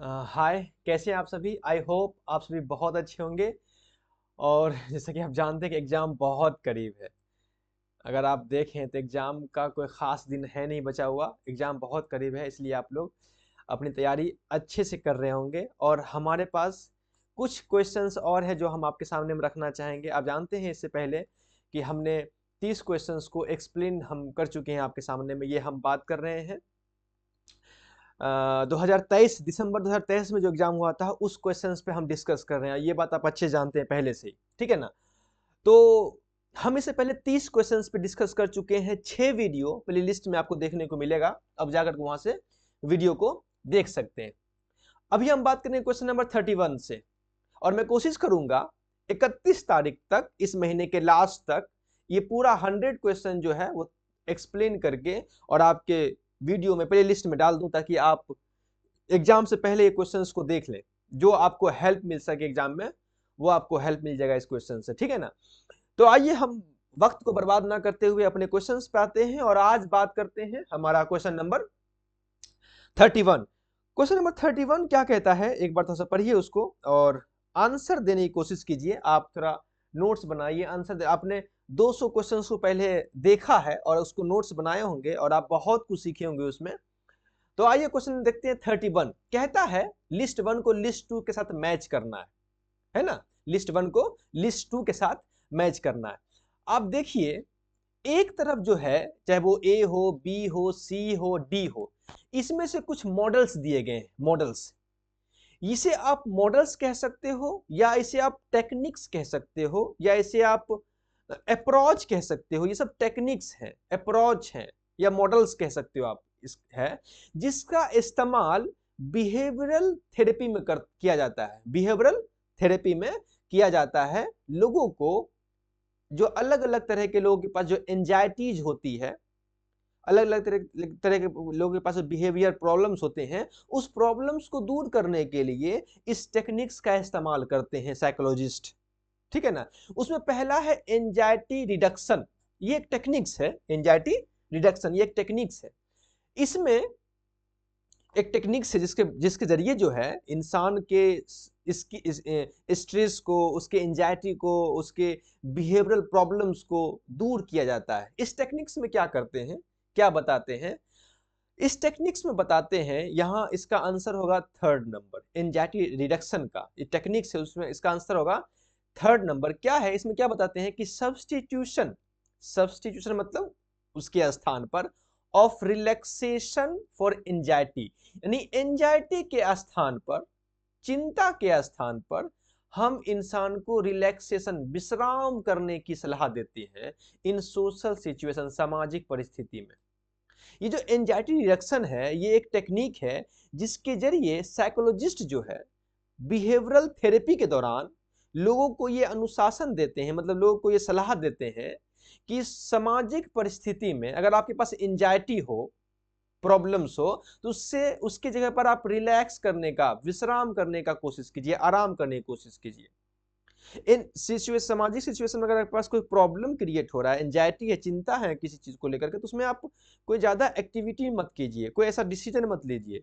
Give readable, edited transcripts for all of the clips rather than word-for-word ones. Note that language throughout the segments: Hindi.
हाय, कैसे हैं आप सभी। आई होप आप सभी बहुत अच्छे होंगे। और जैसा कि आप जानते हैं कि एग्ज़ाम बहुत करीब है। अगर आप देखें तो एग्ज़ाम का कोई ख़ास दिन है नहीं बचा हुआ, एग्ज़ाम बहुत करीब है, इसलिए आप लोग अपनी तैयारी अच्छे से कर रहे होंगे। और हमारे पास कुछ क्वेश्चंस और है जो हम आपके सामने में रखना चाहेंगे। आप जानते हैं इससे पहले कि हमने 30 क्वेश्चंस को एक्सप्लेन हम कर चुके हैं आपके सामने में। ये हम बात कर रहे हैं 2023 दिसंबर 2023 में जो एग्जाम हुआ था उस क्वेश्चंस पे हम डिस्कस कर रहे हैं। ये बात आप अच्छे जानते हैं पहले से ही, ठीक है ना। तो हम इससे पहले 30 क्वेश्चंस पे डिस्कस कर चुके हैं। 6 वीडियो प्ले लिस्ट में आपको देखने को मिलेगा, अब जाकर वहां से वीडियो को देख सकते हैं। अभी हम बात करेंगे क्वेश्चन नंबर 31 से, और मैं कोशिश करूंगा 31 तारीख तक, इस महीने के लास्ट तक, ये पूरा 100 क्वेश्चन जो है वो एक्सप्लेन करके और आपके वीडियो में प्ले लिस्ट में डाल दूं, ताकि आप एग्जाम से पहले ये क्वेश्चंस को देख लें। जो आपको हेल्प मिल सके एग्जाम में, वो आपको हेल्प मिल जाएगा इस क्वेश्चन से, ठीक है ना। तो आइए हम वक्त को बर्बाद ना करते हुए अपने क्वेश्चंस पे आते हैं और आज बात करते हैं हमारा क्वेश्चन नंबर 31। क्वेश्चन नंबर 31 क्या कहता है, एक बार थोड़ा सा पढ़िए उसको और आंसर देने की कोशिश कीजिए। आप थोड़ा नोट्स बनाइए, आंसर आपने 200 क्वेश्चंस को पहले देखा है और उसको नोट्स बनाए होंगे और आप बहुत कुछ सीखे होंगे उसमें। तो आइए क्वेश्चन देखते हैं। 31 कहता है लिस्ट वन को लिस्ट टू के साथ मैच करना है ना। लिस्ट वन को लिस्ट टू के साथ मैच करना है। आप देखिए, एक तरफ जो है, चाहे वो ए हो, बी हो, सी हो, डी हो, इसमें से कुछ मॉडल्स दिए गए हैं। मॉडल्स, इसे आप मॉडल्स कह सकते हो, या इसे आप टेक्निक्स कह सकते हो, या इसे आप अप्रोच कह सकते हो। ये सब टेक्निक्स हैं, अप्रोच हैं, या मॉडल्स कह सकते हो आप। इस है जिसका इस्तेमाल बिहेवियरल थेरेपी में किया जाता है। बिहेवियरल थेरेपी में किया जाता है। लोगों को, जो अलग अलग तरह के लोगों के पास जो एंजाइटीज होती है, अलग अलग तरह के लोगों के पास बिहेवियर प्रॉब्लम्स होते हैं, उस प्रॉब्लम्स को दूर करने के लिए इस टेक्निक्स का इस्तेमाल करते हैं साइकोलॉजिस्ट, ठीक है ना। उसमें पहला है एंजाइटी रिडक्शन। ये एक टेक्निक्स है, एंजाइटी रिडक्शन, ये एक टेक्निक्स है। इसमें एक टेक्निक्स है जिसके जिसके जरिए जो है इंसान के इसकी स्ट्रेस को, उसके एंजाइटी को, उसके बिहेवियरल प्रॉब्लम्स को दूर किया जाता है। इस टेक्निक्स में क्या करते हैं, क्या बताते हैं, इस टेक्निक्स में बताते हैं। यहाँ इसका आंसर होगा थर्ड नंबर, एंजाइटी रिडक्शन का ये टेक्निक्स है, उसमें इसका आंसर होगा थर्ड नंबर। क्या है इसमें, क्या बताते हैं कि सब्स्टिट्यूशन, सब्स्टिट्यूशन मतलब उसके स्थान पर, ऑफ रिलैक्सेशन फॉर एंजाइटी, यानी एंजाइटी के स्थान पर, चिंता के स्थान पर हम इंसान को रिलैक्सेशन, विश्राम करने की सलाह देते हैं इन सोशल सिचुएशन, सामाजिक परिस्थिति में। ये जो एंजाइटी रिडक्शन है, ये एक टेक्निक है जिसके जरिए साइकोलॉजिस्ट जो है बिहेवियरल थेरेपी के दौरान लोगों को ये अनुशासन देते हैं, मतलब लोगों को ये सलाह देते हैं कि सामाजिक परिस्थिति में अगर आपके पास एंजाइटी हो, प्रॉब्लम्स हो, तो उससे, उसकी जगह पर आप रिलैक्स करने का, विश्राम करने का कोशिश कीजिए, आराम करने की कोशिश कीजिए। इन सिचुएशन, सामाजिक सिचुएशन में अगर आपके पास कोई प्रॉब्लम क्रिएट हो रहा है, एंजाइटी है, चिंता है किसी चीज को लेकर के, तो उसमें आप कोई ज्यादा एक्टिविटी मत कीजिए, कोई ऐसा डिसीजन मत लीजिए,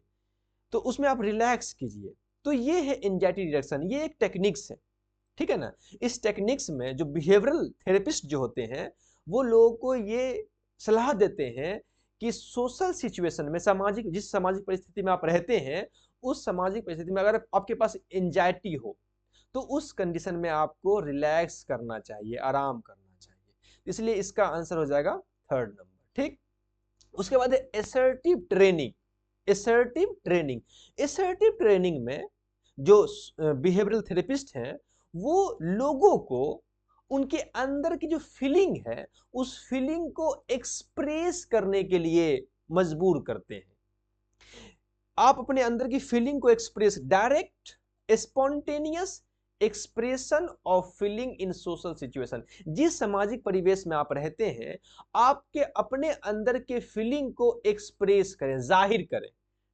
तो उसमें आप रिलैक्स कीजिए। तो ये है एंजाइटी रिडक्शन, ये एक टेक्निक्स है, ठीक है ना। इस टेक्निक्स में जो बिहेवियरल थेरेपिस्ट जो होते हैं, वो लोगों को ये सलाह देते हैं कि सोशल सिचुएशन में, सामाजिक, जिस सामाजिक परिस्थिति में आप रहते हैं, उस सामाजिक परिस्थिति में अगर आपके पास एंजाइटी हो, तो उस कंडीशन में आपको रिलैक्स करना चाहिए, आराम करना चाहिए। इसलिए इसका आंसर हो जाएगा थर्ड नंबर, ठीक। उसके बाद है assertive training. Assertive training, assertive training में जो बिहेवियरल थेरेपिस्ट हैं, वो लोगों को उनके अंदर की जो फीलिंग है, उस फीलिंग को एक्सप्रेस करने के लिए मजबूर करते हैं। आप अपने अंदर की फीलिंग को express, direct spontaneous expression of feeling in social situation, जिस सामाजिक परिवेश में आप रहते हैं, आपके अपने अंदर के फीलिंग को एक्सप्रेस करें, जाहिर करें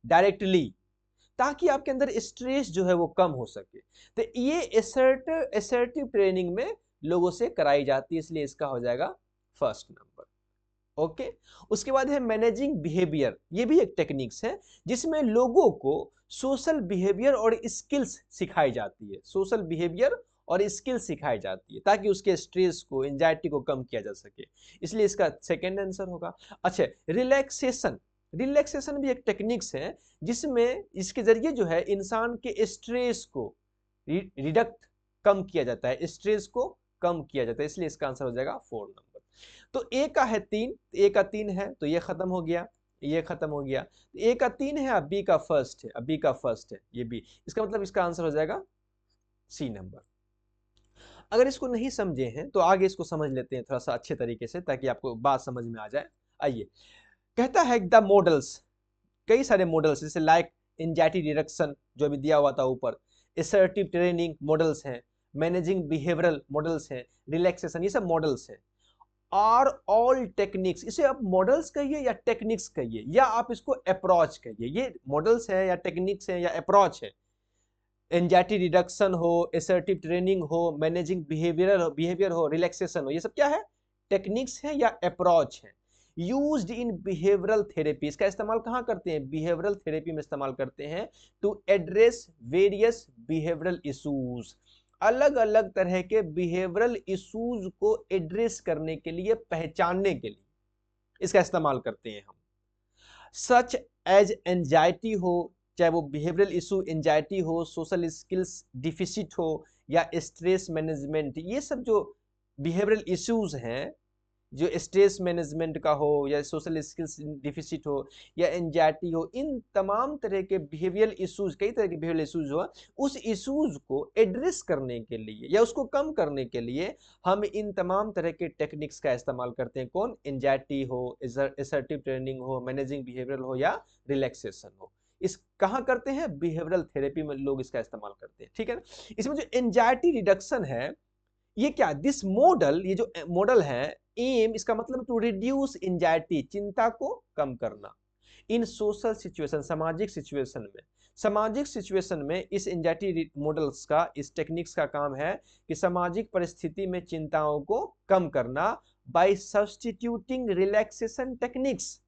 डायरेक्टली, ताकि आपके अंदर स्ट्रेस जो है वो कम हो सके। तो ये एसर्टिव ट्रेनिंग में लोगों से कराई जाती है, इसलिए इसका हो जाएगा फर्स्ट नंबर। ओके। उसके बाद है मैनेजिंग बिहेवियर, ये भी एक टेक्निक्स है जिसमें लोगों को सोशल बिहेवियर और स्किल्स सिखाई जाती है, सोशल बिहेवियर और स्किल्स सिखाई जाती है ताकि उसके स्ट्रेस को, एंजाइटी को कम किया जा सके, इसलिए इसका सेकंड आंसर होगा। अच्छा, रिलैक्सेशन, रिलैक्सेशन भी एक टेक्निक्स है जिसमें इसके जरिए जो है इंसान के स्ट्रेस को रिडक्ट कम किया जाता है, स्ट्रेस को कम किया जाता है, इसलिए इसका आंसर हो जाएगा 4 नंबर। तो ए का है 3, ए का 3 है तो ये खत्म हो गया, ये खत्म हो गया। ए का 3 है, अब बी का फर्स्ट है, अब बी का फर्स्ट है, ये बी, इसका मतलब इसका आंसर हो जाएगा सी नंबर। अगर इसको नहीं समझे हैं तो आगे इसको समझ लेते हैं थोड़ा सा अच्छे तरीके से ताकि आपको बात समझ में आ जाए। आइए, कहता है द मॉडल्स, कई सारे मॉडल्स जैसे लाइक एंजाइटी रिडक्शन जो अभी दिया हुआ था ऊपर, असर्टिव ट्रेनिंग मॉडल्स हैं, मैनेजिंग बिहेवियरल मॉडल्स हैं, रिलैक्सेशन, ये सब मॉडल्स हैं। आर ऑल टेक्निक्स, इसे आप मॉडल्स कहिए या टेक्निक्स कहिए या आप इसको अप्रोच कहिए, ये मॉडल्स है या टेक्निक्स है या अप्रोच है। एंजाइटी रिडक्शन हो, असर्टिव ट्रेनिंग हो, मैनेजिंग बिहेवियर हो, रिलैक्सेशन हो, ये सब क्या है? टेक्निक्स है या अप्रोच है। यूज्ड इन बिहेवियरल थेरेपी, इसका इस्तेमाल कहाँ करते हैं? बिहेवियरल थेरेपी में इस्तेमाल करते हैं to address various behavioural issues, अलग अलग तरह के बिहेवियरल इश्यूज को एड्रेस करने के लिए, पहचानने के लिए इसका इस्तेमाल करते हैं हम। सच एज एंजाइटी हो, चाहे वो बिहेवियरल इशू एंजाइटी हो, सोशल स्किल्स डिफिसिट हो या स्ट्रेस मैनेजमेंट, ये सब जो बिहेवियरल इश्यूज हैं, जो स्ट्रेस मैनेजमेंट का हो या सोशल स्किल्स डिफिसिट हो या एंजाइटी हो, इन तमाम तरह के बिहेवियरल इश्यूज, कई तरह के बिहेवियरल इश्यूज हो, उस इश्यूज को एड्रेस करने के लिए या उसको कम करने के लिए हम इन तमाम तरह के टेक्निक्स का इस्तेमाल करते हैं। कौन? एंजाइटी हो, असर्टिव ट्रेनिंग हो, मैनेजिंग बिहेवियरल हो या रिलैक्सेशन हो। इस कहाँ करते हैं? बिहेवियरल थेरेपी में लोग इसका इस्तेमाल करते हैं, ठीक है ना। इसमें जो एंजाइटी रिडक्शन है, ये क्या, दिस मॉडल, ये जो मॉडल है, एम इसका मतलब टू रिड्यूस एंजाइटी, चिंता को कम करना, इन सोशल सिचुएशन, सामाजिक सिचुएशन में, सामाजिक सिचुएशन में इस एंजाइटी मॉडल्स का, इस टेक्निक्स का काम है कि सामाजिक परिस्थिति में चिंताओं को कम करना bye substituting relaxation techniques,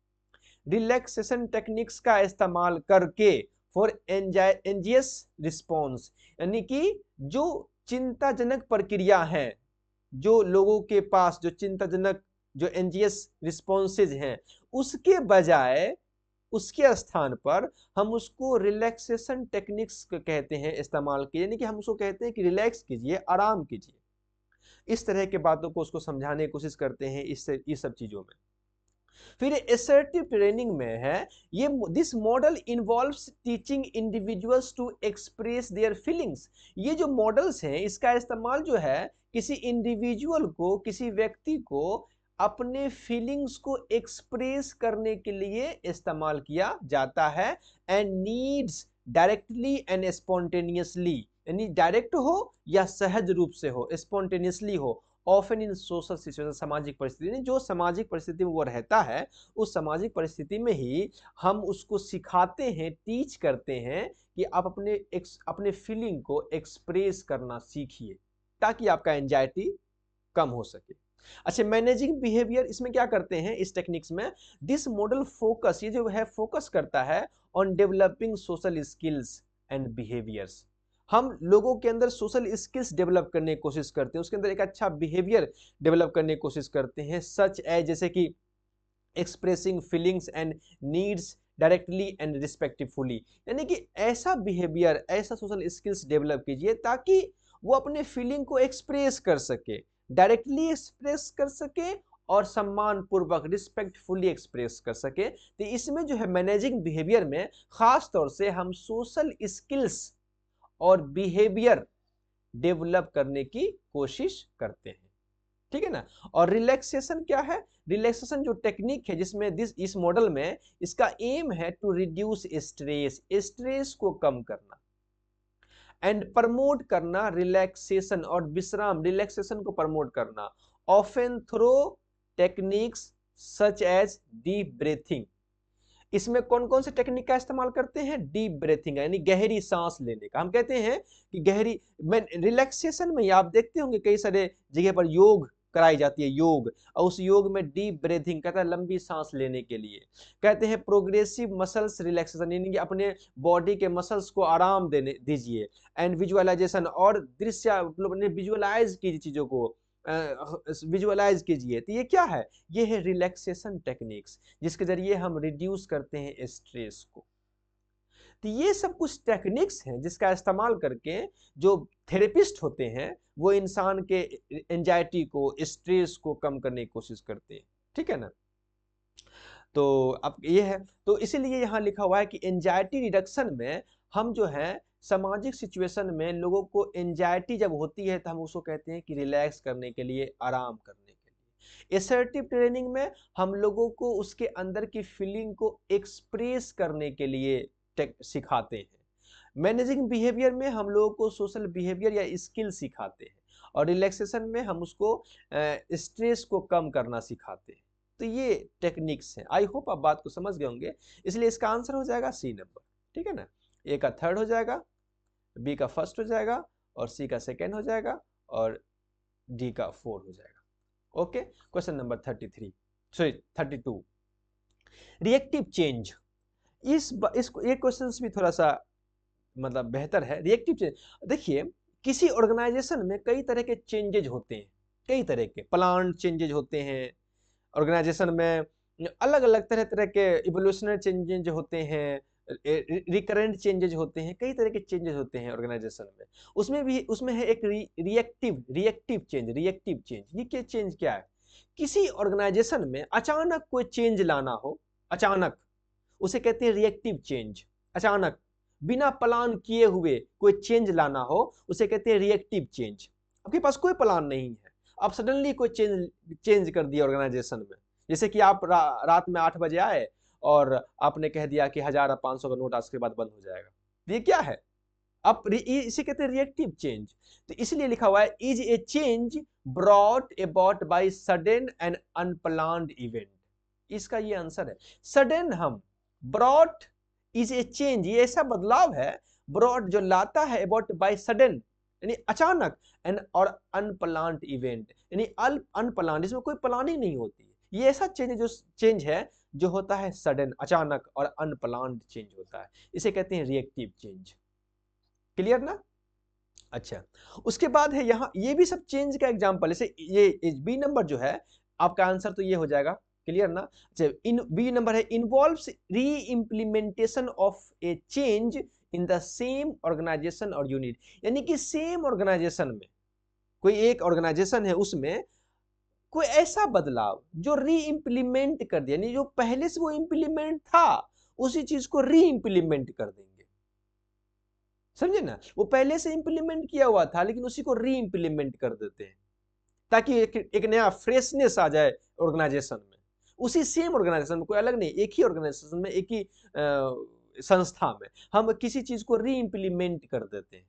relaxation techniques का इस्तेमाल करके फॉर एंजियस रिस्पॉन्स, यानी कि जो चिंताजनक प्रक्रिया है, जो लोगों के पास जो चिंताजनक, जो एंजियस रिस्पॉन्सेज हैं, उसके बजाय, उसके स्थान पर हम उसको रिलैक्सेशन टेक्निक्स कहते हैं इस्तेमाल किए, यानी कि हम उसको कहते हैं कि रिलैक्स कीजिए, आराम कीजिए। इस तरह के बातों को उसको समझाने की कोशिश करते हैं इससे, इस सब चीजों में। फिर असर्टिव ट्रेनिंग में है ये, this model involves teaching individuals to express their feelings, ये जो मॉडल्स हैं इसका इस्तेमाल जो है किसी इंडिविजुअल को, किसी व्यक्ति को अपने फीलिंग्स को एक्सप्रेस करने के लिए इस्तेमाल किया जाता है। And needs directly and spontaneously, यानी डायरेक्ट हो या सहज रूप से हो, स्पॉन्टेनियसली हो, ऑफन इन सोशल सिचुएशन, सामाजिक परिस्थिति, जो सामाजिक परिस्थिति में वो रहता है, उस सामाजिक परिस्थिति में ही हम उसको सिखाते हैं, टीच करते हैं कि आप अपने फीलिंग को एक्सप्रेस करना सीखिए ताकि आपका एंजाइटी कम हो सके। अच्छा, मैनेजिंग बिहेवियर, इसमें क्या करते हैं इस टेक्निक्स में? दिस मॉडल फोकस, ये जो है फोकस करता है on developing social skills and behaviours, हम लोगों के अंदर सोशल स्किल्स डेवलप करने की कोशिश करते हैं, उसके अंदर एक अच्छा बिहेवियर डेवलप करने की कोशिश करते हैं, सच एज, जैसे कि expressing feelings and needs directly and respectfully, यानी कि ऐसा बिहेवियर, ऐसा सोशल स्किल्स डेवलप कीजिए ताकि वो अपने फीलिंग को एक्सप्रेस कर सके, डायरेक्टली एक्सप्रेस कर सके और सम्मान पूर्वक, रिस्पेक्टफुली एक्सप्रेस कर सके। तो इसमें जो है मैनेजिंग बिहेवियर में खास तौर से हम सोशल स्किल्स और बिहेवियर डेवलप करने की कोशिश करते हैं, ठीक है ना। और रिलैक्सेशन क्या है? रिलैक्सेशन जो टेक्निक है जिसमें इस मॉडल में इसका एम है टू रिड्यूस स्ट्रेस, स्ट्रेस को कम करना एंड प्रमोट करना रिलैक्सेशन, और विश्राम, रिलैक्सेशन को प्रमोट करना, often through techniques such as deep breathing. इसमें कौन कौन से टेक्निक का इस्तेमाल करते हैं? डीप ब्रीथिंग, यानी गहरी सांस लेने का। हम कहते हैं कि गहरी, रिलैक्सेशन में आप देखते होंगे कई सारे जगह पर योग कराई जाती है योग, और उस योग में डीप ब्रीथिंग कहता है लंबी सांस लेने के लिए, कहते हैं प्रोग्रेसिव मसल्स रिलैक्सेशन यानी कि अपने बॉडी के मसल्स को आराम देने दीजिए, एंड विजुअलाइजेशन और दृश्य विजुअलाइज कीजिए चीजों को, विजुअलाइज कीजिए। तो ये क्या है, ये है रिलैक्सेशन टेक्निक्स जिसके जरिए हम रिड्यूस करते हैं स्ट्रेस को। तो ये सब कुछ टेक्निक्स हैं जिसका इस्तेमाल करके जो थेरेपिस्ट होते हैं वो इंसान के एंजाइटी को, स्ट्रेस को कम करने की कोशिश करते हैं, ठीक है ना। तो अब ये है, तो इसीलिए यहाँ लिखा हुआ है कि एंजाइटी रिडक्शन में हम जो है सामाजिक सिचुएशन में लोगों को एंजाइटी जब होती है तो हम उसको कहते हैं कि रिलैक्स करने के लिए, आराम करने के लिए। असर्टिव ट्रेनिंग में हम लोगों को उसके अंदर की फीलिंग को एक्सप्रेस करने के लिए सिखाते हैं। मैनेजिंग बिहेवियर में हम लोगों को सोशल बिहेवियर या स्किल सिखाते हैं, और रिलैक्सेशन में हम उसको स्ट्रेस को कम करना सिखाते हैं। तो ये टेक्निक्स हैं। आई होप आप बात को समझ गए होंगे, इसलिए इसका आंसर हो जाएगा सी नंबर, ठीक है ना। ए का थर्ड हो जाएगा, बी का फर्स्ट हो जाएगा, और सी का सेकेंड हो जाएगा, और डी का फोर्थ हो जाएगा। Okay, question number 32। Reactive change, ये क्वेश्चन भी थोड़ा सा मतलब बेहतर है। रिएक्टिव चेंज, देखिए किसी ऑर्गेनाइजेशन में कई तरह के चेंजेज होते हैं, कई तरह के प्लांट चेंजेज होते हैं ऑर्गेनाइजेशन में, अलग अलग तरह तरह के इवोल्यूशनरी चेंजेज होते हैं, रिकरेंट चेंजेज होते हैं, कई तरह के चेंजेस होते हैं ऑर्गेनाइजेशन में। उसमें है एक रिएक्टिव चेंज। ये चेंज क्या है, किसी ऑर्गेनाइजेशन में अचानक कोई चेंज लाना हो, अचानक, उसे कहते हैं रिएक्टिव चेंज। अचानक बिना प्लान किए हुए कोई चेंज लाना हो उसे कहते हैं रिएक्टिव चेंज। आपके पास कोई प्लान नहीं है, आप सडनली कोई चेंज कर दिया ऑर्गेनाइजेशन में, जैसे कि आप रात में 8 बजे आए और आपने कह दिया कि 1000 और 500 का नोट आज के बाद बंद हो जाएगा। ये क्या है, आप इसे कहते हैं रिएक्टिव चेंज। तो इसलिए लिखा हुआ है is A change brought about by sudden and unplanned event. इसका ये आंसर है, सडन हम, ब्रॉट इज ए चेंज, ये ऐसा बदलाव है, ब्रॉट जो लाता है अबाउट बाय सडन यानी अचानक, एंड और अनप्लान्ड इवेंट यानी अनप्लान्ड, इसमें कोई प्लानिंग नहीं होती है। ये ऐसा चेंज है जो होता है सडन, अचानक, और अनप्लान्ड चेंज होता है, इसे कहते हैं रिएक्टिव चेंज। क्लियर ना। अच्छा, उसके बाद है यहाँ, ये भी सब चेंज का एग्जांपल, जैसे ये बी नंबर जो है आपका आंसर तो ये हो जाएगा। क्लियर ना। अच्छा, बी नंबर है involves re implementation of a change in the same organisation और यूनिट, यानी कि सेम ऑर्गेनाइजेशन में, कोई एक ऑर्गेनाइजेशन है उसमें कोई ऐसा बदलाव जो री इम्प्लीमेंट कर दिया, यानी जो पहले से वो इम्प्लीमेंट था उसी चीज को री इम्प्लीमेंट कर देंगे। समझे ना, वो पहले से इंप्लीमेंट किया हुआ था लेकिन उसी को री इम्प्लीमेंट कर देते हैं ताकि एक नया फ्रेशनेस आ जाए ऑर्गेनाइजेशन में। उसी सेम ऑर्गेनाइजेशन में, कोई अलग नहीं, एक ही ऑर्गेनाइजेशन में, एक ही संस्था में हम किसी चीज को री इम्प्लीमेंट कर देते हैं।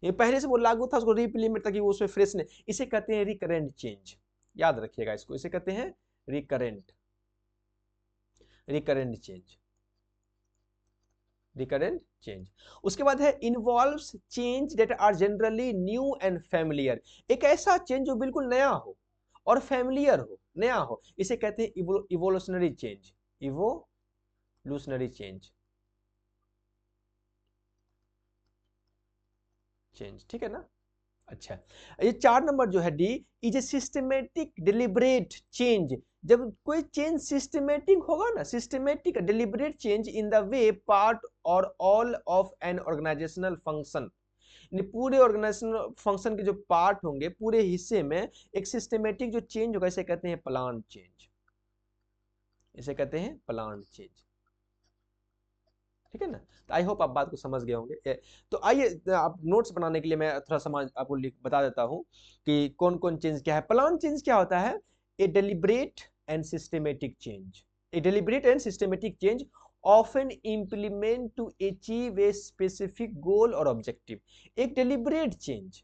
ये पहले से वो लागू था उसको री इम्प्लीमेंट, ताकि वो उसमें फ्रेशनेस, इसे कहते हैं रिकरेंट चेंज। याद रखिएगा इसको, इसे कहते हैं रिकरेंट चेंज, रिकरेंट चेंज। उसके बाद है involves change that are generally new and familiar, एक ऐसा चेंज जो बिल्कुल नया हो और फैमिलियर हो, नया हो, इसे कहते हैं इवोल्यूशनरी चेंज, इवोल्यूशनरी चेंज, ठीक है ना। अच्छा, ये 4 नंबर जो है D, is a systematic deliberate change, जब कोई चेंज सिस्टमेटिक होगा ना, systematic deliberate change in the way part और all of an organisational function, पूरे ऑर्गेनाइजेशनल फंक्शन के जो पार्ट होंगे, पूरे हिस्से में एक सिस्टमेटिक जो चेंज होगा, इसे कहते हैं प्लान चेंज, इसे कहते हैं प्लान चेंज। ठीक है ना। तो आई होप आप बात को समझ गए होंगे। तो आइए आप नोट्स बनाने के लिए मैं थोड़ा सा आपको बता देता हूं कि कौन कौन चेंज क्या है। प्लान चेंज क्या होता है, a deliberate and systematic change, a deliberate and systematic change often implement to achieve a specific goal और ऑब्जेक्टिव। एक डेलिब्रेट चेंज,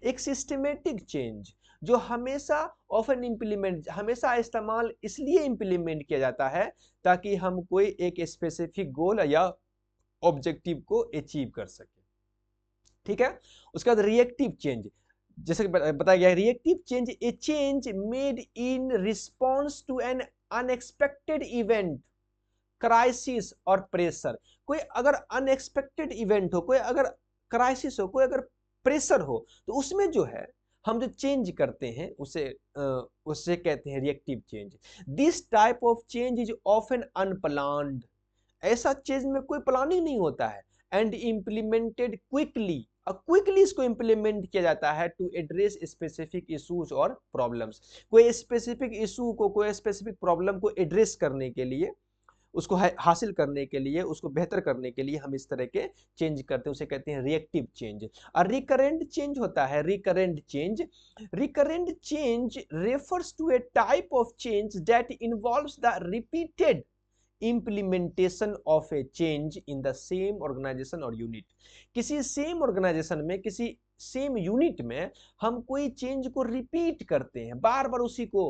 एक सिस्टमेटिक चेंज जो हमेशा ऑफन इंप्लीमेंट, हमेशा इस्तेमाल इसलिए इंप्लीमेंट किया जाता है ताकि हम कोई एक स्पेसिफिक गोल या ऑब्जेक्टिव को अचीव कर सके। ठीक है। उसके बाद रिएक्टिव चेंज, जैसे कि बताया गया है, reactive change a change made in response to an unexpected event, crisis और प्रेशर। कोई अगर अनएक्सपेक्टेड इवेंट हो, कोई अगर क्राइसिस हो, कोई अगर प्रेशर हो, तो उसमें जो है हम जो चेंज करते हैं उससे कहते हैं reactive change. This type of change is often unplanned, ऐसा चेंज में कोई प्लानिंग नहीं होता है, एंड इम्प्लीमेंटेड क्विकली, क्विकली इसको इम्प्लीमेंट किया जाता है टू एड्रेस स्पेसिफिक इशूज और प्रॉब्लम्स। कोई स्पेसिफिक इशू को, कोई स्पेसिफिक प्रॉब्लम को एड्रेस करने के लिए, उसको हासिल करने के लिए, उसको बेहतर करने के लिए हम इस तरह के चेंज करते हैं, उसे कहते हैं रिएक्टिव चेंज। और रिकरेंट चेंज होता है, recurrent change. Recurrent change refers to a type of change that involves the repeated implementation of a change in the same organization or unit। किसी सेम ऑर्गेनाइजेशन में, किसी सेम यूनिट में हम कोई चेंज को रिपीट करते हैं, बार बार उसी को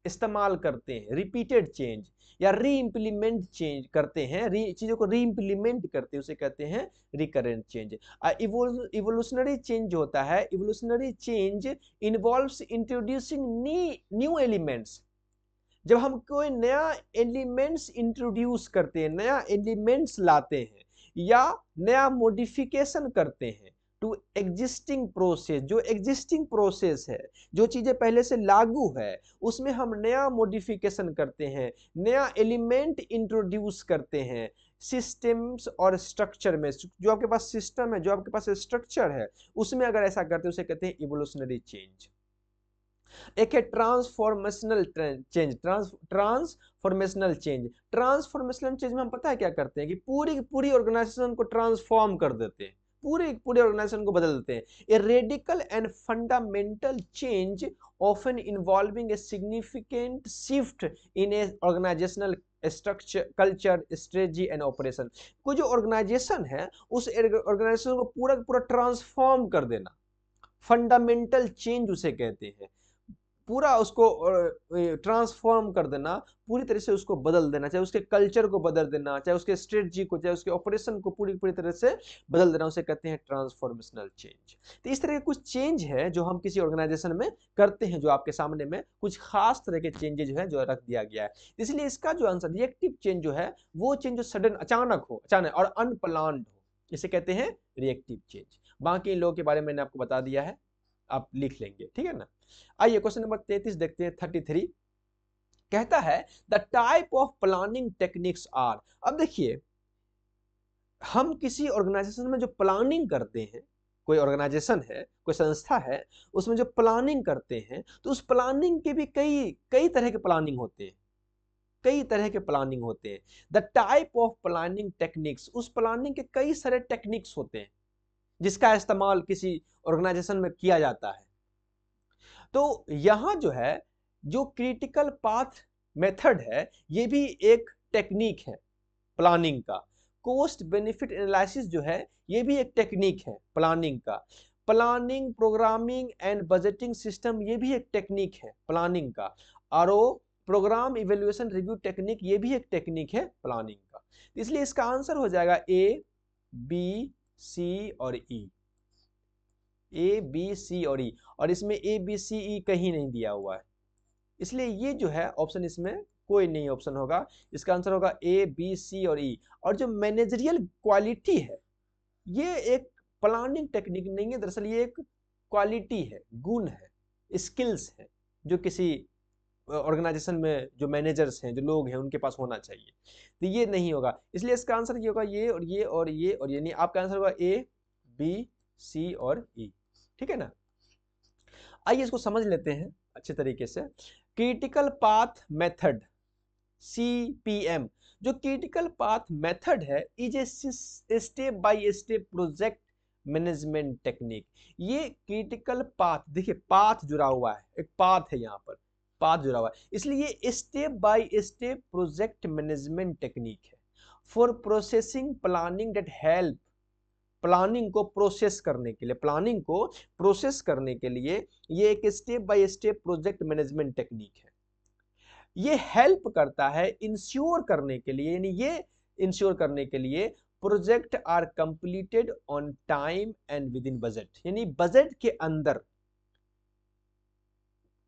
इस्तेमाल करते हैं, रिपीटेड चेंज, या री इम्प्लीमेंट चेंज करते हैं, चीजों को री इम्प्लीमेंट करते हैं, उसे कहते हैं रिकरेंट चेंज। इवोल्यूशनरी चेंज होता है, evolutionary change involves introducing new elements. जब हम कोई नया एलिमेंट्स इंट्रोड्यूस करते हैं, नया एलिमेंट्स लाते हैं, या नया मॉडिफिकेशन करते हैं टू एग्जिस्टिंग प्रोसेस, जो एग्जिस्टिंग प्रोसेस है, जो चीजें पहले से लागू है, उसमें हम नया मॉडिफिकेशन करते हैं, नया एलिमेंट इंट्रोड्यूस करते हैं सिस्टम्स और स्ट्रक्चर में। जो आपके पास सिस्टम है, जो आपके पास स्ट्रक्चर है, उसमें अगर ऐसा करते हैं उसे कहते हैं इवोल्यूशनरी चेंज। एक है transformational change. Transformational change, transformational change में हम पता है क्या करते हैं कि पूरी की पूरी ऑर्गेनाइजेशन को ट्रांसफॉर्म कर देते हैं, पूरी ऑर्गेनाइजेशन को बदल देते हैं। A radical and fundamental change often involving a significant shift in a organisational structure, culture, strategy and operation. कोई जो ऑर्गेनाइजेशन है, उस ऑर्गेनाइजेशन को पूरा पूरा ट्रांसफॉर्म कर देना, फंडामेंटल चेंज उसे कहते हैं। पूरा उसको ट्रांसफॉर्म कर देना, पूरी तरह से उसको बदल देना, चाहे उसके कल्चर को बदल देना, चाहे उसके स्ट्रेटजी को, चाहे उसके ऑपरेशन को पूरी तरह से बदल देना, उसे कहते हैं ट्रांसफॉर्मेशनल चेंज। तो इस तरह के कुछ चेंज है जो हम किसी ऑर्गेनाइजेशन में करते हैं, जो आपके सामने में कुछ खास तरह के चेंजेज जो है जो रख दिया गया है। इसलिए इसका जो आंसर रिएक्टिव चेंज जो है, वो चेंज जो सडन, अचानक हो, अचानक और अनप्लान्ड हो, इसे कहते हैं रिएक्टिव चेंज। बाकी इन लोगों के बारे में मैंने आपको बता दिया है, आप लिख लेंगे, ठीक है ना। आइए क्वेश्चन नंबर 33 देखते हैं। 33 कहता है the type of planning techniques are. अब देखिए, हम किसी ऑर्गेनाइजेशन में जो प्लानिंग करते हैं, कोई ऑर्गेनाइजेशन है, कोई संस्था है, उसमें जो प्लानिंग करते हैं, तो उस प्लानिंग के भी कई तरह के प्लानिंग होते हैं, कई तरह के प्लानिंग होते हैं। The type of planning techniques, उस प्लानिंग के कई सारे टेक्निक्स होते हैं जिसका इस्तेमाल किसी ऑर्गेनाइजेशन में किया जाता है। तो यहां जो है, जो क्रिटिकल पाथ मेथड है, ये भी एक टेक्निक है प्लानिंग का। कॉस्ट बेनिफिट एनालिसिस जो है, ये भी एक टेक्निक है प्लानिंग का। Planning, programming and budgeting system, ये भी एक टेक्निक है प्लानिंग का। और प्रोग्राम इवेल्युएशन रिव्यू टेक्निक, ये भी एक टेक्निक है प्लानिंग का। इसलिए इसका आंसर हो जाएगा ए, बी, सी और ई। ए, बी, सी और ई, और इसमें ए, बी, सी, ई कहीं नहीं दिया हुआ है, इसलिए ये जो है ऑप्शन, इसमें कोई नहीं ऑप्शन होगा। इसका आंसर होगा ए, बी, सी और ई। और जो मैनेजरियल क्वालिटी है, ये एक प्लानिंग टेक्निक नहीं है, दरअसल ये एक क्वालिटी है, गुण है, स्किल्स है, जो किसी ऑर्गेनाइजेशन में जो मैनेजर्स हैं, जो लोग हैं, उनके पास होना चाहिए। तो ये नहीं होगा, इसलिए इसका आंसर ये होगा ये और ये और ये और ये नहीं। आपका आंसर होगा ए, बी, सी और ई, ठीक है ना। आइए इसको समझ लेते हैं अच्छे तरीके से। क्रिटिकल पाथ मेथड, CPM, जो क्रिटिकल पाथ मेथड है, is a step by step project management technique. ये क्रिटिकल पाथ, देखिए पाथ जुड़ा हुआ है, एक पाथ है यहाँ पर, पाथ जुड़ा हुआ है, इसलिए ये step by step project management technique है for processing planning that help, planning को प्रोसेस करने के लिए, प्लानिंग को प्रोसेस करने के लिए ये एक step by step project management technique है। ये हेल्प करता है इंश्योर करने के लिए, यानी ये इंश्योर करने के लिए project are completed on time and within budget, यानी बजट के अंदर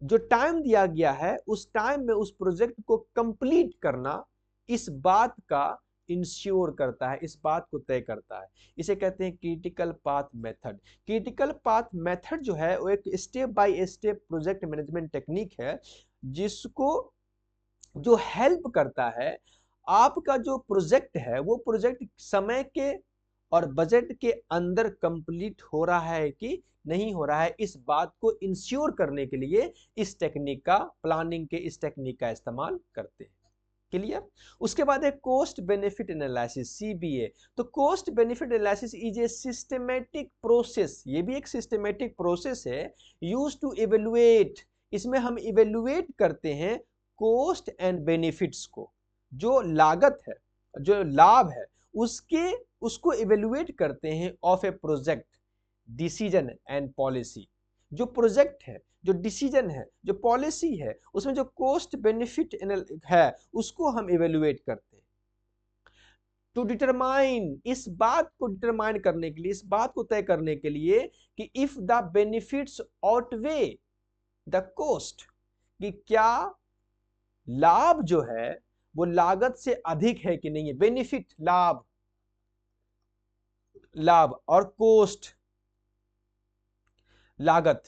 जो टाइम दिया गया है उस टाइम में उस प्रोजेक्ट को कंप्लीट करना इस बात का इंश्योर करता है, इस बात को तय करता है। इसे कहते हैं critical path method. Critical path method जो है वो एक step by step project management technique है, जिसको जो हेल्प करता है आपका जो प्रोजेक्ट है वो प्रोजेक्ट समय के और बजट के अंदर कंप्लीट हो रहा है कि नहीं हो रहा है, इस बात को इंश्योर करने के लिए इस टेक्निक का, प्लानिंग के इस टेक्निक का इस्तेमाल करते हैं। क्लियर? उसके बाद है कॉस्ट बेनिफिट एनालिसिस, सीबीए। तो cost benefit analysis is a systematic process, ये भी एक सिस्टमैटिक प्रोसेस है, यूज टू इवेलुएट। इसमें हम इवेलुएट करते हैं कॉस्ट एंड बेनिफिट्स को, जो लागत है, जो लाभ है, उसको इवेलुएट करते हैं of A project decision and policy. जो प्रोजेक्ट है, जो डिसीजन है, जो पॉलिसी है, उसमें जो कॉस्ट बेनिफिट है उसको हम इवेलुएट करते हैं। टू डिटरमाइन, इस बात को डिटरमाइन करने के लिए, इस बात को तय करने के लिए कि if the benefits outweigh the cost, कि क्या लाभ जो है वो लागत से अधिक है कि नहीं है। बेनिफिट लाभ, लाभ और कॉस्ट लागत,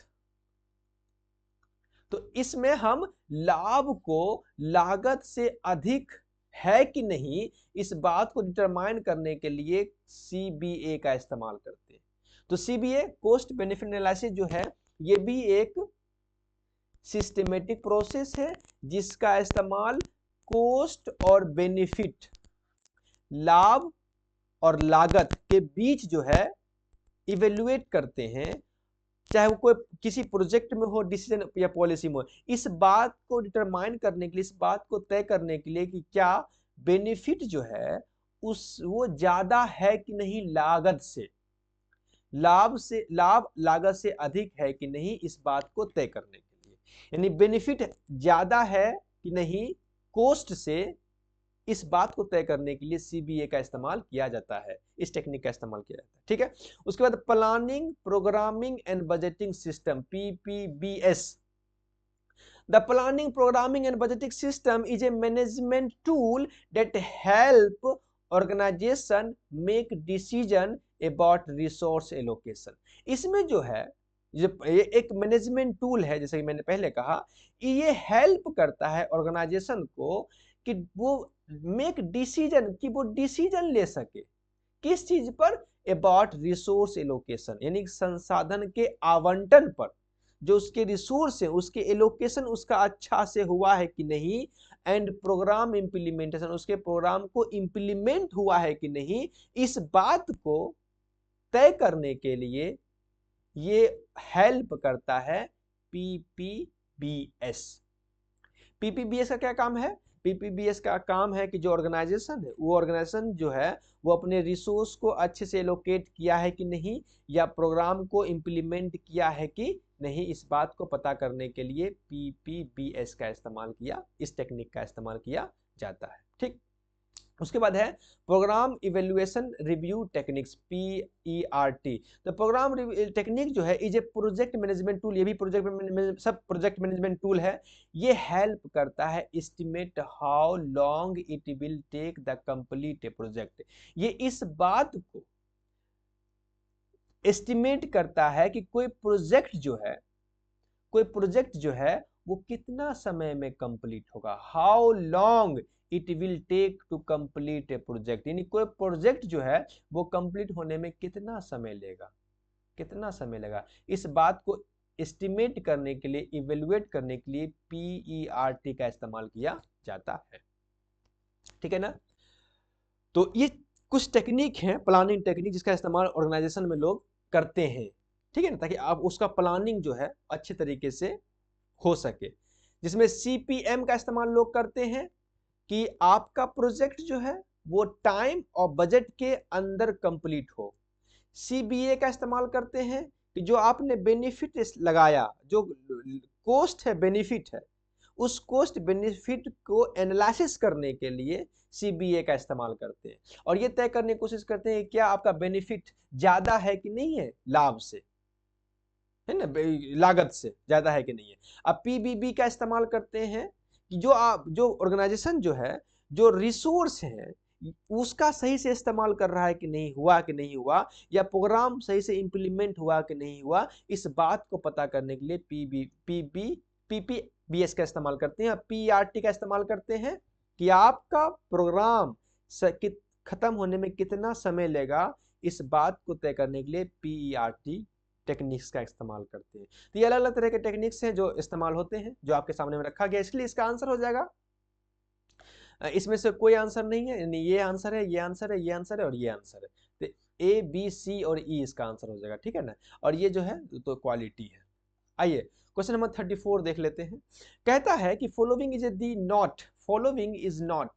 तो इसमें हम लाभ को लागत से अधिक है कि नहीं, इस बात को डिटरमाइन करने के लिए सीबीए का इस्तेमाल करते हैं। तो सीबीए कॉस्ट बेनिफिट एनालिसिस जो है ये भी एक सिस्टमेटिक प्रोसेस है, जिसका इस्तेमाल कॉस्ट और बेनिफिट, लाभ और लागत के बीच जो है इवेल्युएट करते हैं, चाहे वो कोई किसी प्रोजेक्ट में हो, डिसीजन या पॉलिसी में हो। इस बात को डिटरमाइन करने के लिए, इस बात को तय करने के लिए कि क्या बेनिफिट जो है वो ज्यादा है कि नहीं लागत से, लाभ लागत से अधिक है कि नहीं, इस बात को तय करने के लिए। यानी बेनिफिट ज्यादा है कि नहीं कॉस्ट से, इस बात को तय करने के लिए सीबीए का इस्तेमाल किया जाता है, इस टेक्निक का इस्तेमाल किया जाता है। ठीक है? उसके बाद planning programming and budgeting system, PPBS. The planning, programming and budgeting system is a management tool that help organization make decision about resource allocation. इसमें जो है ये एक मैनेजमेंट टूल है, जैसे कि मैंने पहले कहा, ये हेल्प करता है ऑर्गेनाइजेशन को कि वो मेक डिसीजन, कि वो डिसीजन ले सके किस चीज पर, अबाउट रिसोर्स एलोकेशन, यानी संसाधन के आवंटन पर, जो उसके रिसोर्स है उसके एलोकेशन उसका अच्छा से हुआ है कि नहीं, एंड प्रोग्राम इंप्लीमेंटेशन, उसके प्रोग्राम को इंप्लीमेंट हुआ है कि नहीं, इस बात को तय करने के लिए ये हेल्प करता है पीपीबीएस। पीपीबीएस का क्या काम है? पीपीबीएस का काम है कि जो ऑर्गेनाइजेशन है, वो ऑर्गेनाइजेशन जो है वो अपने रिसोर्स को अच्छे से एलोकेट किया है कि नहीं, या प्रोग्राम को इंप्लीमेंट किया है कि नहीं, इस बात को पता करने के लिए पीपीबीएस का इस्तेमाल किया, इस टेक्निक का इस्तेमाल किया जाता है। ठीक? उसके बाद है program evaluation review techniques, PERT. तो प्रोग्राम टेक्निक जो है is a project management tool, ये भी सब प्रोजेक्ट मैनेजमेंट टूल है। ये हेल्प करता है estimate how long it will take the complete a project. ये इस बात को एस्टिमेट करता है कि कोई प्रोजेक्ट जो है वो कितना समय में कंप्लीट होगा। How long it will take to complete a project, यानी कोई प्रोजेक्ट जो है वो कंप्लीट होने में कितना समय लेगा, इस बात को एस्टिमेट करने के लिए, इवेलुएट करने के लिए पीईआरटी का इस्तेमाल किया जाता है। ठीक है ना? तो ये कुछ टेक्निक है, प्लानिंग टेक्निक, जिसका इस्तेमाल ऑर्गेनाइजेशन में लोग करते हैं। ठीक है ना? ताकि आप उसका प्लानिंग जो है अच्छे तरीके से हो सके। जिसमें सीपीएम का इस्तेमाल लोग करते हैं कि आपका प्रोजेक्ट जो है वो टाइम और बजट के अंदर कंप्लीट हो। सीबीए का इस्तेमाल करते हैं कि जो आपने बेनिफिट लगाया, जो कॉस्ट है बेनिफिट है, उस कॉस्ट बेनिफिट को एनालिसिस करने के लिए सीबीए का इस्तेमाल करते हैं, और ये तय करने की कोशिश करते हैं कि क्या आपका बेनिफिट ज्यादा है कि नहीं है लाभ से। है ना, लागत से ज्यादा है कि नहीं है। अब पीबीबी का इस्तेमाल करते हैं कि जो ऑर्गेनाइजेशन जो है, जो रिसोर्स है, उसका सही से इस्तेमाल कर रहा है कि नहीं हुआ, या प्रोग्राम सही से इंप्लीमेंट हुआ कि नहीं हुआ, इस बात को पता करने के लिए पीपीबीएस का इस्तेमाल करते हैं। पीआरटी का इस्तेमाल करते हैं कि आपका प्रोग्राम खत्म होने में कितना समय लेगा, इस बात को तय करने के लिए पीईआरटी टेक्निक्स का इस्तेमाल करते हैं। तो ये अलग अलग तरह के टेक्निक्स हैं जो इस्तेमाल होते हैं, जो आपके सामने में रखा गया, इसलिए इसका आंसर हो जाएगा, इसमें से कोई आंसर नहीं है, यानी ये आंसर है, ये आंसर है, ये आंसर है और ये आंसर है। तो ए बी सी और ई इसका आंसर हो जाएगा, ठीक है ना। और ये जो है तो क्वालिटी है। आइए क्वेश्चन नंबर 34 देख लेते हैं। कहता है कि following is not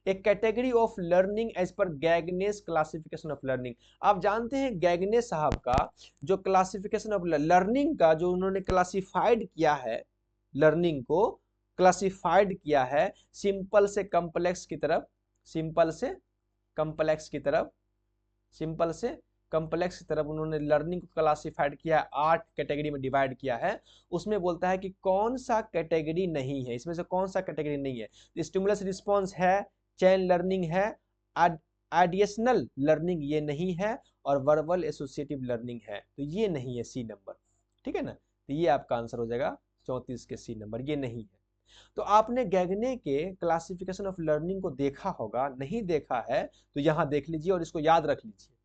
a category of learning as per Gagne's classification of learning. आप जानते हैं गैगने साहब का जो क्लासिफिकेशन ऑफ लर्निंग का जो उन्होंने क्लासिफाइड किया है, लर्निंग को क्लासिफाइड किया है सिंपल से कॉम्प्लेक्स की तरफ, सिंपल से कॉम्प्लेक्स की तरफ, सिंपल से कॉम्प्लेक्स की तरफ उन्होंने लर्निंग को क्लासिफाइड किया है, 8 कैटेगरी में डिवाइड किया है। उसमें बोलता है कि कौन सा कैटेगरी नहीं है, इसमें से कौन सा कैटेगरी नहीं है। स्टिमुलस रिस्पॉन्स है, चेन लर्निंग है, एडिशनल लर्निंग ये नहीं है, और वर्बल एसोसिएटिव लर्निंग है, तो ये नहीं है सी नंबर, ठीक है ना। तो ये आपका आंसर हो जाएगा 34 के सी नंबर, ये नहीं है। तो आपने गैगने के क्लासिफिकेशन ऑफ लर्निंग को देखा होगा, नहीं देखा है तो यहां देख लीजिए और इसको याद रख लीजिए,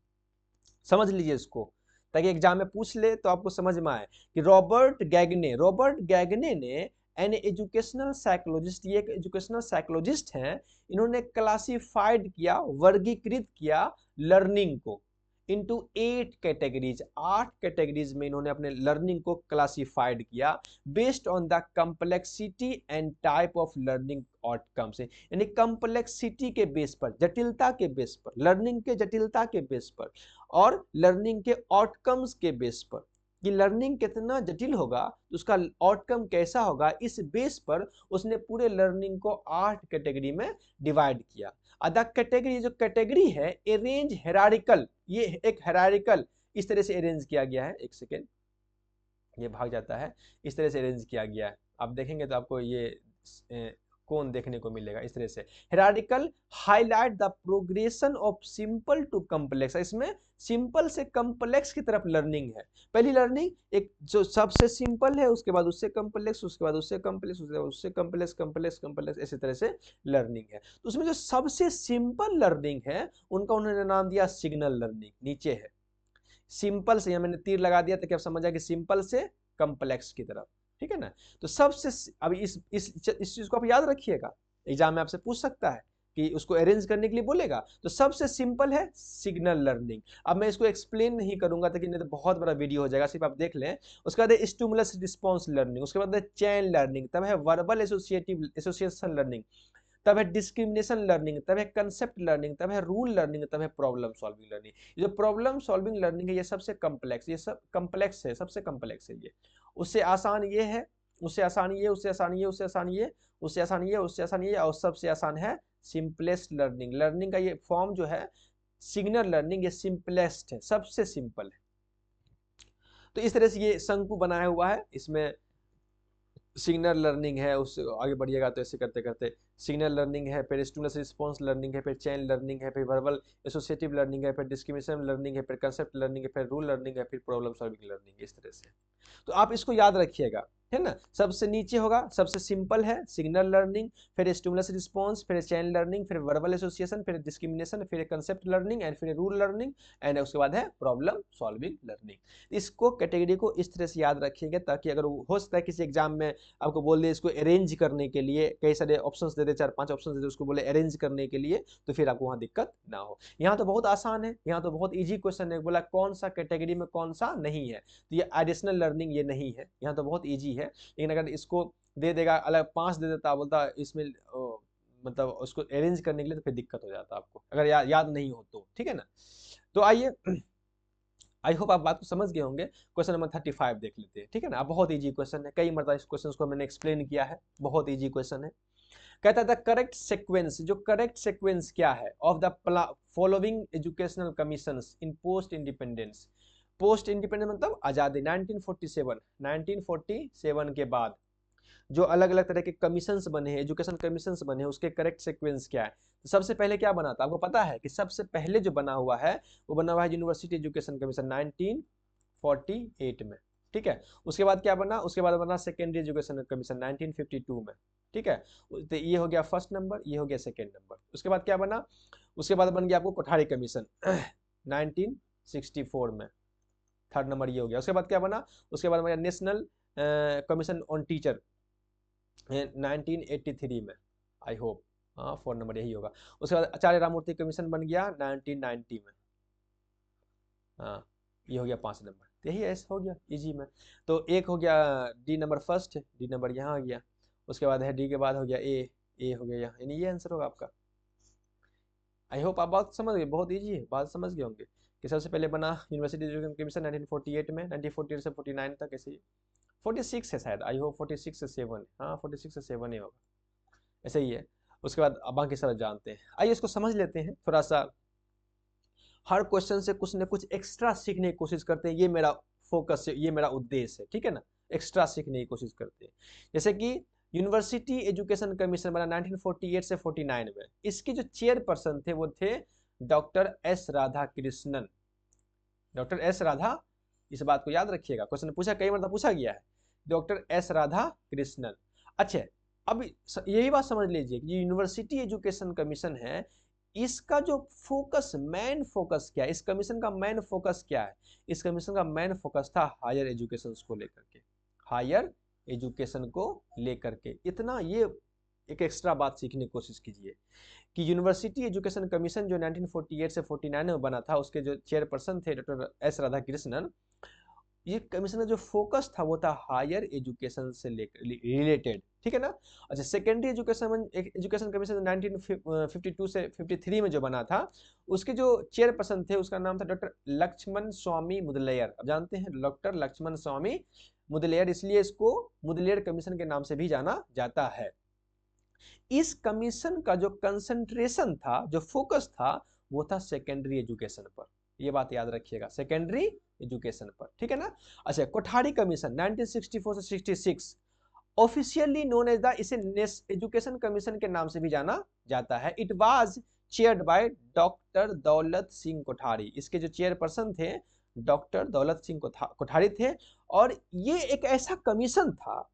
समझ लीजिए इसको, ताकि एग्जाम में पूछ ले तो आपको समझ में आए कि रॉबर्ट गैगने ने एन एजुकेशनल साइकोलॉजिस्ट, ये एक एजुकेशनल साइकोलॉजिस्ट हैं, इन्होंने क्लासिफाइड किया, वर्गीकृत किया लर्निंग को इनटू 8 कैटेगरीज, 8 कैटेगरीज में इन्होंने अपने लर्निंग को क्लासिफाइड किया based on the complexity and type of learning outcomes, यानी कॉम्प्लेक्सिटी के बेस पर, जटिलता के बेस पर, लर्निंग के जटिलता के बेस पर और लर्निंग के आउटकम्स के बेस पर, कि लर्निंग कितना जटिल होगा तो उसका आउटकम कैसा होगा, इस बेस पर उसने पूरे लर्निंग को 8 कैटेगरी में डिवाइड किया। अदर कैटेगरी, जो कैटेगरी है अरेंज हेरारिकल, ये एक हेरारिकल इस तरह से अरेंज किया गया है, एक सेकेंड ये भाग जाता है, इस तरह से अरेंज किया गया है, आप देखेंगे तो आपको ये कौन देखने को मिलेगा इस तरह से। Hierarchical highlight the progression of simple to complex, इसमें सिंपल से कॉम्प्लेक्स की तरफ लर्निंग है। पहली लर्निंग एक जो सबसे सिंपल है, उसके बाद उससे कॉम्प्लेक्स, उसके बाद उससे कॉम्प्लेक्स, उसके बाद उससे कॉम्प्लेक्स, कॉम्प्लेक्स कॉम्प्लेक्स, इसी तरह से लर्निंग है। तो उसमें जो सबसे सिंपल लर्निंग है उनका उन्होंने नाम दिया सिग्नल लर्निंग, नीचे है सिंपल से, मैंने तीर लगा दिया ताकि आप समझ जाए कि सिंपल से कॉम्प्लेक्स की तरफ, ठीक है ना। तो सबसे अभी इस चीज को आप याद रखिएगा, एग्जाम में आपसे पूछ सकता है कि उसको अरेंज करने के लिए बोलेगा, तो सबसे सिंपल है सिग्नल लर्निंग। अब मैं इसको एक्सप्लेन नहीं करूंगा ताकि नहीं तो बहुत बड़ा वीडियो हो जाएगा, सिर्फ आप देख लें। उसके बाद स्टिमुलस रिस्पॉन्स लर्निंग, उसके बाद चेन लर्निंग, तब है वर्बल एसोसिएशन लर्निंग, तब है डिस्क्रिमिनेशन लर्निंग, तब है कंसेप्ट लर्निंग, तब है रूल लर्निंग, तब है प्रॉब्लम सॉल्विंग लर्निंग। ये जो प्रॉब्लम सॉल्विंग लर्निंग है ये सबसे कम्प्लेक्स, ये सब कम्प्लेक्स है, सबसे कम्प्लेक्स है ये। उससे आसान ये है, उससे आसान ये, उससे आसान ये, उससे आसान ये, उससे आसान ये, उससे आसान ये, और सबसे आसान है सिंपलेस्ट लर्निंग। लर्निंग का ये फॉर्म जो है सिग्नल लर्निंग, ये सिंपलेस्ट है, सबसे सिंपल है। तो इस तरह से ये शंकु बनाया हुआ है, इसमें सिग्नल लर्निंग है, उससे आगे बढ़िएगा तो ऐसे करते करते सिग्नल लर्निंग है, फिर स्टिमुलस रिस्पॉन्स लर्निंग है, फिर चेन लर्निंग है, फिर वर्बल एसोसिएटिव लर्निंग है, फिर डिस्क्रिमिनेशन लर्निंग है, फिर कंसेप्ट लर्निंग है, फिर रूल लर्निंग है, फिर प्रॉब्लम सॉल्विंग लर्निंग, इस तरह से। तो आप इसको याद रखिएगा, है ना। सबसे नीचे होगा, सबसे सिंपल है सिग्नल लर्निंग, फिर स्टिमुलस रिस्पॉन्स, फिर चेन लर्निंग, फिर वर्बल एसोसिएशन, फिर डिस्क्रिमिनेशन, फिर कंसेप्ट लर्निंग एंड फिर रूल लर्निंग, एंड उसके बाद है प्रॉब्लम सॉल्विंग लर्निंग। इसको कैटेगरी को इस तरह से याद रखिएगा ताकि अगर हो सकता है किसी एग्जाम में आपको बोल दे इसको अरेंज करने के लिए, कई सारे ऑप्शंस दे दे, 4-5 ऑप्शंस दे दे, उसको बोले अरेंज करने के लिए, तो फिर आपको वहां दिक्कत ना हो। यहाँ तो बहुत आसान है, यहाँ तो बहुत इजी क्वेश्चन है, बोला कौन सा कैटेगरी में कौन सा नहीं है, तो ये एडिशनल लर्निंग ये नहीं है, यहाँ तो बहुत ईजी है। लेकिन अगर इसको दे देगा अलग 5 दे देता, बोलता इसमें मतलब उसको अरेंज करने के लिए, तो फिर दिक्कत हो जाता आपको, अगर याद नहीं हो तो, ठीक है ना। तो आइए, आई होप आप बात को समझ गए होंगे। क्वेश्चन नंबर 35 देख लेते हैं, ठीक है ना। बहुत इजी क्वेश्चन है, कई मरतबा इस क्वेश्चन को मैंने एक्सप्लेन किया है, बहुत इजी क्वेश्चन है। कहता था करेक्ट सीक्वेंस, जो करेक्ट सीक्वेंस क्या है of the following educational commissions in post independence, post independence मतलब आज़ादी 1947 के बाद जो अलग अलग तरह के कमीशंस बने हैं, एजुकेशन कमीशंस बने हैं, उसके करेक्ट सीक्वेंस क्या है। तो सबसे पहले क्या बना था आपको पता है कि सबसे पहले जो बना हुआ है वो बना हुआ है यूनिवर्सिटी एजुकेशन कमीशन 1948 में, ठीक है। उसके बाद क्या बना, उसके बाद बना सेकेंडरी एजुकेशन कमीशन 1952 में, ठीक है। तो ये हो गया फर्स्ट नंबर, ये हो गया सेकेंड नंबर। उसके बाद क्या बना, उसके बाद बन गया आपको कोठारी कमीशन 1964 में, थर्ड नंबर ये हो गया। उसके बाद क्या बना, उसके बाद बना नेशनल कमीशन ऑन टीचर 1983 में, आई होप, हाँ 4 नंबर यही होगा। उसके बाद आचार्य राममूर्ति कमीशन बन गया 1990 में, हाँ ये हो गया 5 नंबर। तो यही ऐसे हो गया इजी में। तो एक हो गया D number first, D number यहाँ आ गया। उसके बाद है डी के बाद हो गया ए हो गया यहाँ, यानी ये आंसर होगा आपका। आई होप आप बात समझ गए, बहुत इजी है, बात समझ गए होंगे कि सबसे पहले बना यूनिवर्सिटी एजुकेशन कमीशन 1948 में, 1948 से 49 तक, ऐसे 46 है शायद, आई होप 46 से 7, हाँ 46 से 7 ही होगा, ऐसे ही है। उसके बाद बाकी सब जानते हैं। आइए इसको समझ लेते हैं थोड़ा सा। हर क्वेश्चन से कुछ न कुछ एक्स्ट्रा सीखने की कोशिश करते हैं, ये मेरा फोकस है, ये मेरा उद्देश्य है, ठीक है ना। एक्स्ट्रा सीखने की कोशिश करते हैं। जैसे कि यूनिवर्सिटी एजुकेशन कमीशन बना 1948 से 49 में, इसके जो चेयरपर्सन थे वो थे doctor S Radha Krishnan. Doctor S Radha, इस बात को याद रखिएगा, क्वेश्चन पूछा कई बार पूछा गया है, डॉक्टर एस राधा कृष्णन। अच्छा, अब यही बात समझ लीजिए कि यूनिवर्सिटी एजुकेशन कमीशन है, इसका जो फोकस, मेन फोकस क्या है, इस कमीशन का मेन फोकस क्या है। इस कमीशन का मेन फोकस था हायर एजुकेशन को लेकर के, हायर एजुकेशन को लेकर के। इतना ये एक एक्स्ट्रा बात सीखने की कोशिश कीजिए कि यूनिवर्सिटी एजुकेशन कमीशन जो 1948 से 49 में बना था, उसके जो चेयरपर्सन थे डॉक्टर एस राधा कृष्णन, ये कमीशन का जो फोकस था वो था हायर एजुकेशन से रिलेटेड, ठीक है ना। अच्छा, सेकेंडरी एजुकेशन कमीशन 1952 से 53 में जो बना था, उसके जो चेयरपर्सन थे उसका नाम था डॉक्टर लक्ष्मण स्वामी मुदलियार। अब जानते हैं डॉक्टर लक्ष्मण स्वामी मुदलियार, इसलिए इसको मुदलियार कमीशन के नाम से भी जाना जाता है। इस कमीशन का जो कंसंट्रेशन था, जो फोकस था, वो था सेकेंडरी एजुकेशन पर। ये बात याद रखिएगा, सेकेंडरी एजुकेशन पर, ठीक है ना। अच्छा, कोठारी कमीशन 1964 से 66, ऑफिशियली नोन एज द, इसे एजुकेशन कमीशन के नाम से भी जाना जाता है। It was chaired by doctor Daulat Singh Kothari. इसके जो चेयरपर्सन थे डॉक्टर दौलत सिंह कोठारी थे। और ये एक ऐसा कमीशन था,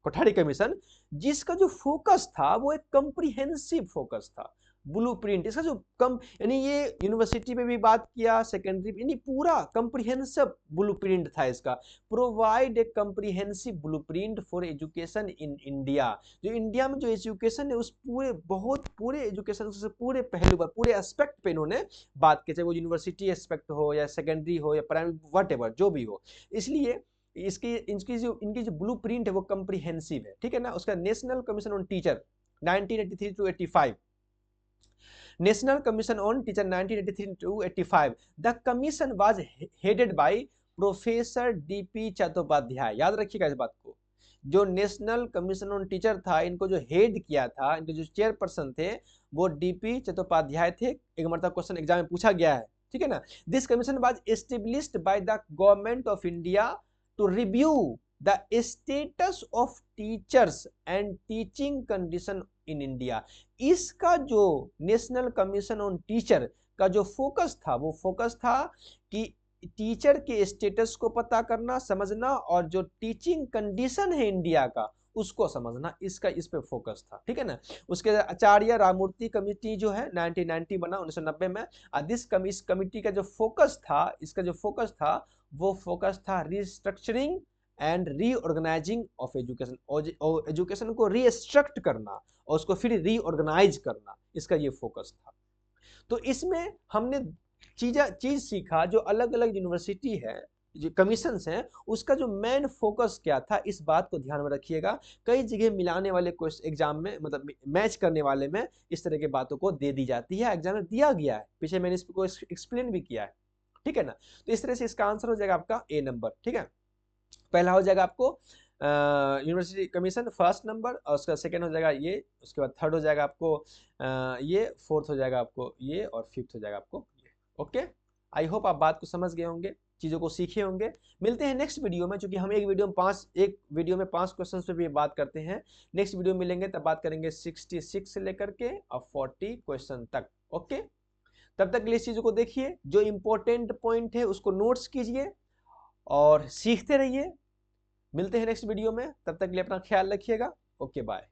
कोठारी कमीशन, जिसका जो फोकस था वो एक कंप्रीहेंसिव फोकस था। ब्लूप्रिंट इसका जो कम, यानी ये यूनिवर्सिटी में भी बात किया, सेकेंडरी, यानी पूरा कंप्रीहेंसिव ब्लूप्रिंट था इसका। Provide a comprehensive blueprint for education in India. जो इंडिया में जो एजुकेशन है उस पूरे, बहुत पूरे एजुकेशन से पूरे पहलू पर, पूरे एस्पेक्ट पे इन्होंने बात की, चाहे वो यूनिवर्सिटी एस्पेक्ट हो या सेकेंडरी हो या प्राइमरी, वट जो भी हो। इसलिए इनकी जो ब्लूप्रिंट है वो कंप्रीहेंसिव है, ठीक है ना। उसका national commission on teacher 1983 to 85, national commission on teacher 1983 to 85, the commission was headed by professor DP Chattopadhyay. याद रखिएगा इस बात को, जो नेशनल कमीशन ऑन टीचर था, इनको जो हेड किया था, इनके जो चेयरपर्सन थे वो डीपी चट्टोपाध्याय थे। एक मतलब क्वेश्चन एग्जाम में पूछा गया है, ठीक है ना। This commission was established by the government of India to review the status of teachers and teaching condition in India। इसका जो नेशनल कमीशन ऑन टीचर का जो फोकस था, वो फोकस था कि टीचर के स्टेटस को पता करना, समझना, और जो टीचिंग कंडीशन है इंडिया का उसको समझना, इसका इस पे फोकस था, ठीक है ना। उसके आचार्य राममूर्ति कमेटी जो है 1990 बना 1990 में। इस कमेटी का जो फोकस था, इसका जो फोकस था वो फोकस था restructuring and reorganising of education, और एजुकेशन को रीस्ट्रक्ट करना और उसको फिर रीऑर्गेनाइज करना, इसका ये फोकस था। तो इसमें हमने चीज सीखा, जो अलग अलग यूनिवर्सिटी है, जो कमीशंस हैं, उसका जो मेन फोकस क्या था, इस बात को ध्यान में रखिएगा। कई जगह मिलाने वाले क्वेश्चन एग्जाम में, मतलब मैच करने वाले में इस तरह की बातों को दे दी जाती है, एग्जाम में दिया गया है, पीछे मैंने इसको एक्सप्लेन भी किया है, ठीक है ना। तो इस तरह से इसका आंसर हो जाएगा आपका ए नंबर, ठीक है। पहला हो जाएगा आपको यूनिवर्सिटी कमीशन फर्स्ट नंबर, और उसका सेकंड हो जाएगा ये, उसके बाद थर्ड हो जाएगा आपको ये, फोर्थ हो जाएगा आपको ये, और फिफ्थ हो जाएगा आपको ये। ओके, आई होप आप बात को समझ गए होंगे, चीज़ों को सीखे होंगे। मिलते हैं नेक्स्ट वीडियो में, क्योंकि हम एक वीडियो में 5 क्वेश्चन पे भी बात करते हैं। नेक्स्ट वीडियो मिलेंगे तब बात करेंगे 66 से लेकर के और 40 क्वेश्चन तक। ओके, तब तक के लिए इस चीज़ों को देखिए, जो इंपॉर्टेंट पॉइंट है उसको नोट्स कीजिए और सीखते रहिए। मिलते हैं नेक्स्ट वीडियो में, तब तक के लिए अपना ख्याल रखिएगा। Okay, bye.